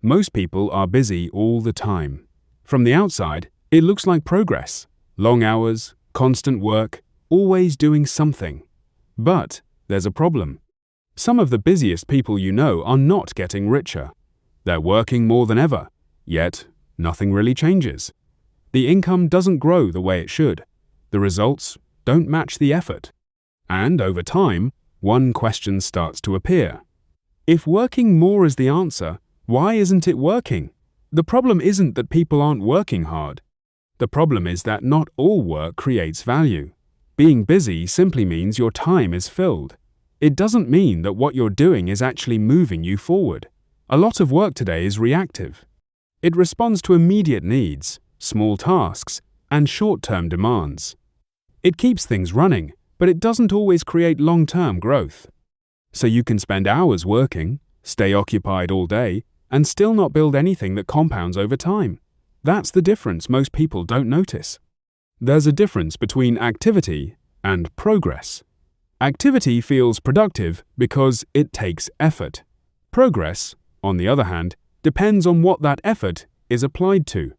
Most people are busy all the time. From the outside, it looks like progress. Long hours, constant work, always doing something. But there's a problem. Some of the busiest people you know are not getting richer. They're working more than ever, yet nothing really changes. The income doesn't grow the way it should. The results don't match the effort. And over time, one question starts to appear. If working more is the answer, why isn't it working? The problem isn't that people aren't working hard. The problem is that not all work creates value. Being busy simply means your time is filled. It doesn't mean that what you're doing is actually moving you forward. A lot of work today is reactive. It responds to immediate needs, small tasks, and short-term demands. It keeps things running, but it doesn't always create long-term growth. So you can spend hours working, stay occupied all day, and still not build anything that compounds over time. That's the difference most people don't notice. There's a difference between activity and progress. Activity feels productive because it takes effort. Progress, on the other hand, depends on what that effort is applied to.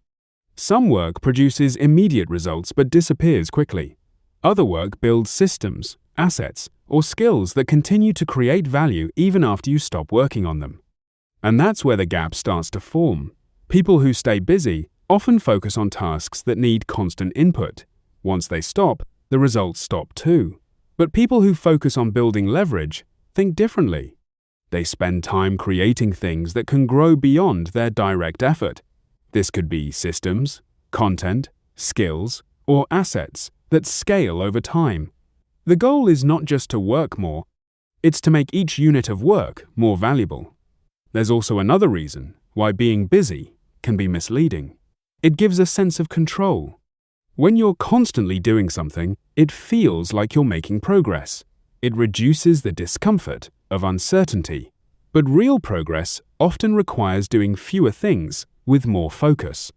Some work produces immediate results but disappears quickly. Other work builds systems, assets, or skills that continue to create value even after you stop working on them. And that's where the gap starts to form. People who stay busy often focus on tasks that need constant input. Once they stop, the results stop too. But people who focus on building leverage think differently. They spend time creating things that can grow beyond their direct effort. This could be systems, content, skills, or assets that scale over time. The goal is not just to work more, it's to make each unit of work more valuable. There's also another reason why being busy can be misleading. It gives a sense of control. When you're constantly doing something, it feels like you're making progress. It reduces the discomfort of uncertainty. But real progress often requires doing fewer things with more focus.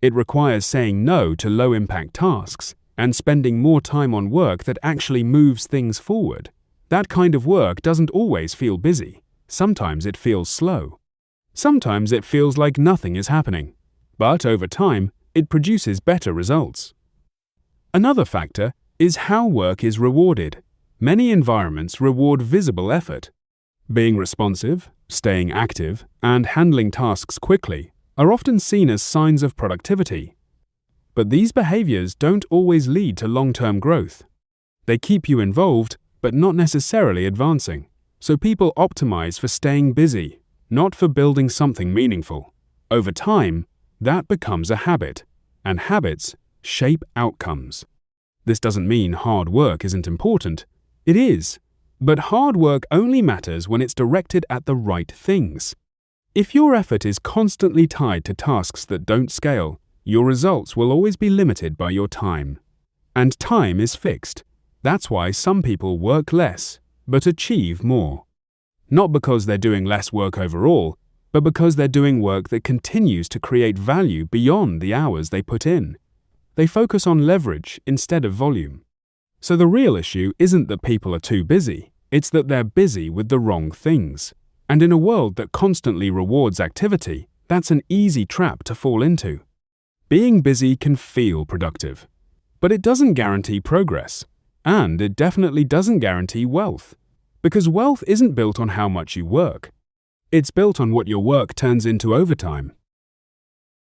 It requires saying no to low-impact tasks and spending more time on work that actually moves things forward. That kind of work doesn't always feel busy. Sometimes it feels slow. Sometimes it feels like nothing is happening. But over time, it produces better results. Another factor is how work is rewarded. Many environments reward visible effort. Being responsive, staying active, and handling tasks quickly are often seen as signs of productivity. But these behaviors don't always lead to long-term growth. They keep you involved, but not necessarily advancing. So people optimize for staying busy, not for building something meaningful. Over time, that becomes a habit, and habits shape outcomes. This doesn't mean hard work isn't important. It is. But hard work only matters when it's directed at the right things. If your effort is constantly tied to tasks that don't scale, your results will always be limited by your time. And time is fixed. That's why some people work less, but achieve more. Not because they're doing less work overall, but because they're doing work that continues to create value beyond the hours they put in. They focus on leverage instead of volume. So the real issue isn't that people are too busy, it's that they're busy with the wrong things. And in a world that constantly rewards activity, that's an easy trap to fall into. Being busy can feel productive, but it doesn't guarantee progress. And it definitely doesn't guarantee wealth. Because wealth isn't built on how much you work. It's built on what your work turns into over time.